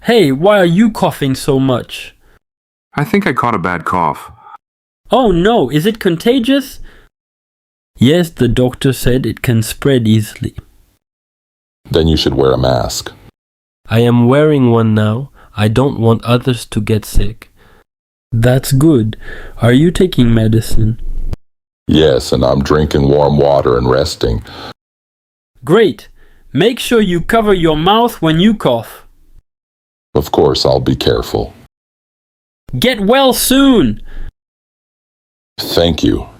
Hey, why are you coughing so much? I think I caught a bad cough. Oh no, is it contagious? Yes, the doctor said it can spread easily. Then you should wear a mask. I am wearing one now. I don't want others to get sick. That's good. Are you taking medicine? Yes, and I'm drinking warm water and resting. Great. Make sure you cover your mouth when you cough. Of course, I'll be careful. Get well soon! Thank you.